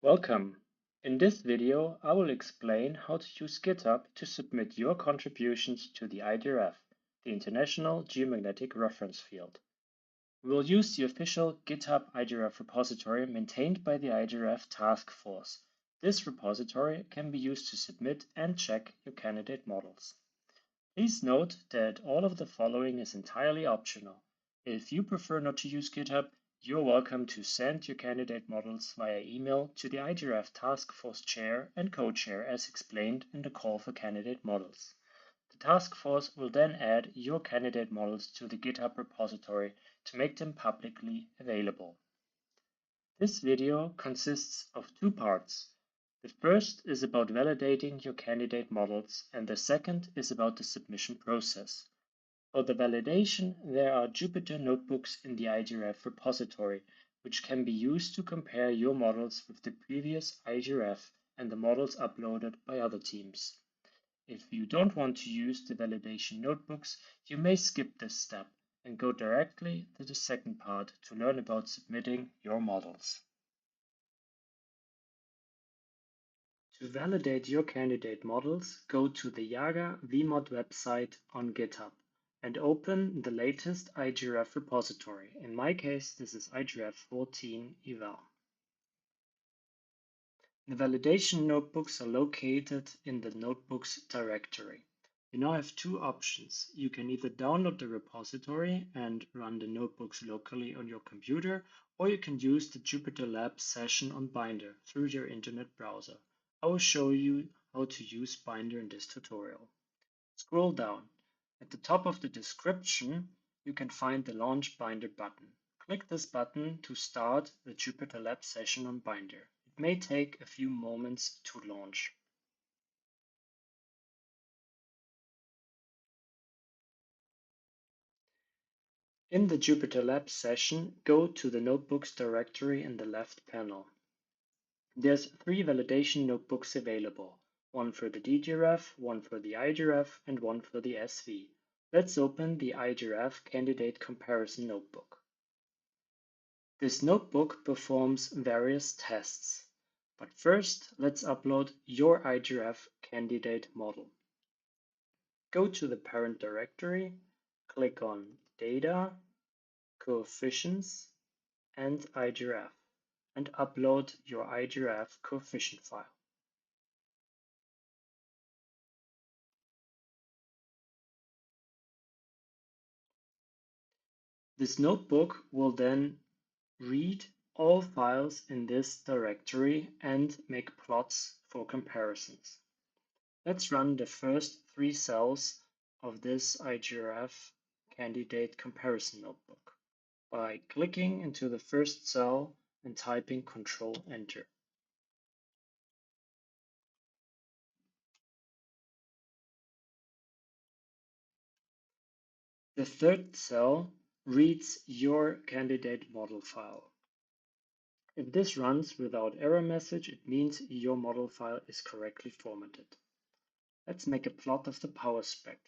Welcome! In this video, I will explain how to use GitHub to submit your contributions to the IGRF, the International Geomagnetic Reference Field. We will use the official GitHub IGRF repository maintained by the IGRF task force. This repository can be used to submit and check your candidate models. Please note that all of the following is entirely optional. If you prefer not to use GitHub, you're welcome to send your candidate models via email to the IGRF Task Force Chair and Co-Chair as explained in the call for candidate models. The task force will then add your candidate models to the GitHub repository to make them publicly available. This video consists of two parts. The first is about validating your candidate models, and the second is about the submission process. For the validation, there are Jupyter notebooks in the IGRF repository, which can be used to compare your models with the previous IGRF and the models uploaded by other teams. If you don't want to use the validation notebooks, you may skip this step and go directly to the second part to learn about submitting your models. To validate your candidate models, go to the Yaga vmod website on GitHub and open the latest IGRF repository. In my case, this is IGRF 14 eval. The validation notebooks are located in the notebooks directory. You now have two options. You can either download the repository and run the notebooks locally on your computer, or you can use the Jupyter Lab session on Binder through your internet browser. I will show you how to use Binder in this tutorial. Scroll down. At the top of the description, you can find the Launch Binder button. Click this button to start the Jupyter Lab session on Binder. It may take a few moments to launch. In the Jupyter Lab session, go to the Notebooks directory in the left panel. There's 3 validation notebooks available, one for the DGRF, one for the IGRF, and one for the SV. Let's open the IGRF Candidate Comparison Notebook. This notebook performs various tests, but first let's upload your IGRF candidate model. Go to the parent directory, click on Data, Coefficients, and IGRF, and upload your IGRF coefficient file. This notebook will then read all files in this directory and make plots for comparisons. Let's run the first 3 cells of this IGRF candidate comparison notebook by clicking into the first cell and typing Ctrl-Enter. The third cell reads your candidate model file. If this runs without error message, it means your model file is correctly formatted. Let's make a plot of the power spectrum.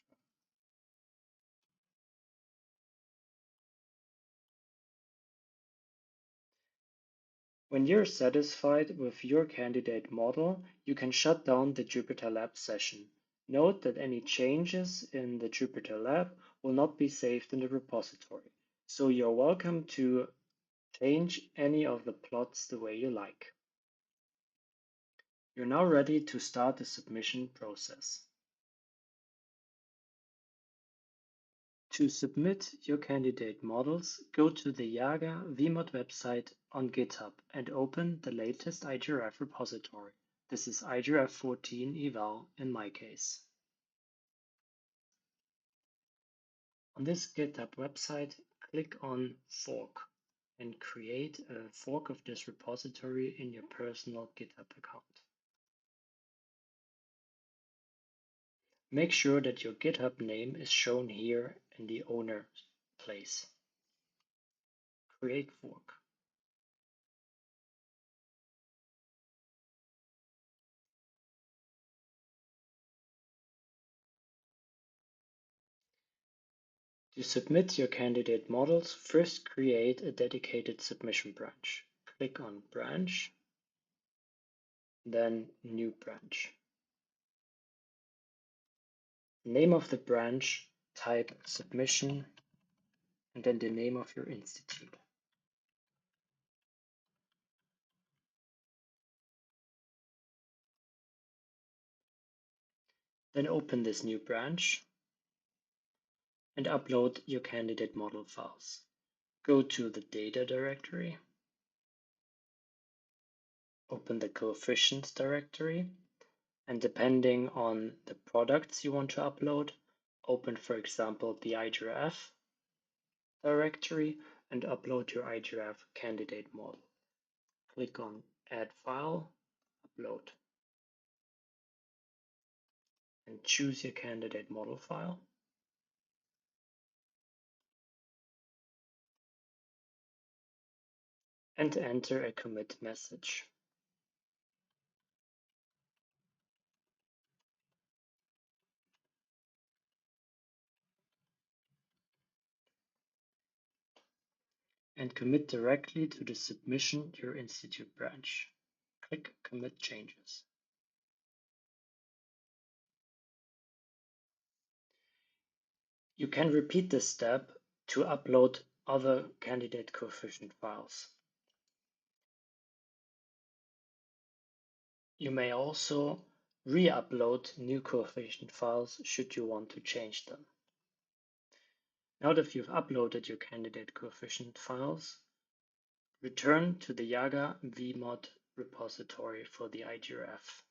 When you're satisfied with your candidate model, you can shut down the Jupyter Lab session. Note that any changes in the Jupyter Lab will not be saved in the repository, so you're welcome to change any of the plots the way you like. You're now ready to start the submission process. To submit your candidate models, go to the Yaga vmod website on GitHub and open the latest IGRF repository. This is IGRF 14 eval in my case. On this GitHub website, click on Fork and create a fork of this repository in your personal GitHub account. Make sure that your GitHub name is shown here in the owner place. Create fork. To submit your candidate models, first create a dedicated submission branch. Click on Branch then New Branch. Name of the branch, type Submission, and then the name of your institute. Then open this new branch and upload your candidate model files. Go to the data directory, open the coefficients directory, and depending on the products you want to upload, open, for example, the IGRF directory and upload your IGRF candidate model. Click on Add File, Upload, and choose your candidate model file. And enter a commit message. And commit directly to the Submission Your Institute branch. Click Commit Changes. You can repeat this step to upload other candidate coefficient files. You may also re-upload new coefficient files should you want to change them. Now that you've uploaded your candidate coefficient files, return to the Yaga vmod repository for the IGRF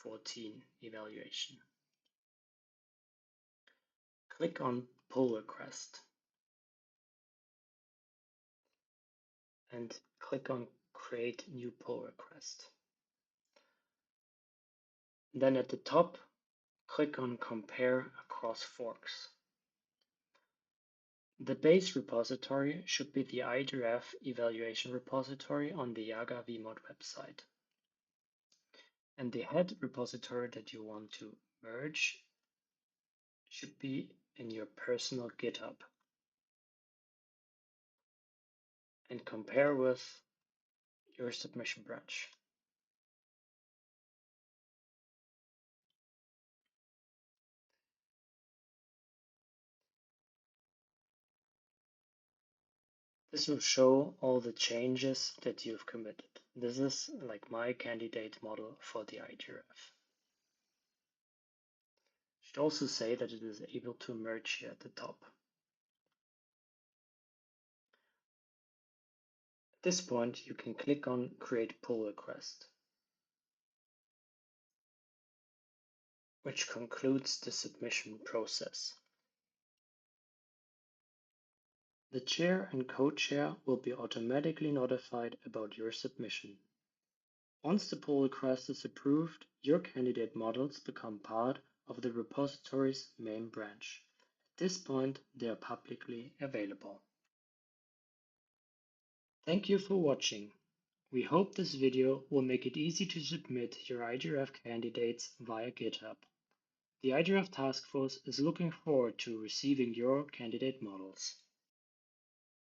14 evaluation. Click on Pull Request and click on Create New Pull Request. Then at the top, click on Compare Across Forks. The base repository should be the IGRF evaluation repository on the Yaga vmod website. And the head repository that you want to merge should be in your personal GitHub. And compare with your submission branch. This will show all the changes that you've committed. This is like my candidate model for the IGRF. Should also say that it is able to merge here at the top. At this point, you can click on Create Pull Request, which concludes the submission process. The chair and co-chair will be automatically notified about your submission. Once the pull request is approved, your candidate models become part of the repository's main branch. At this point, they are publicly available. Thank you for watching. We hope this video will make it easy to submit your IGRF candidates via GitHub. The IGRF task force is looking forward to receiving your candidate models.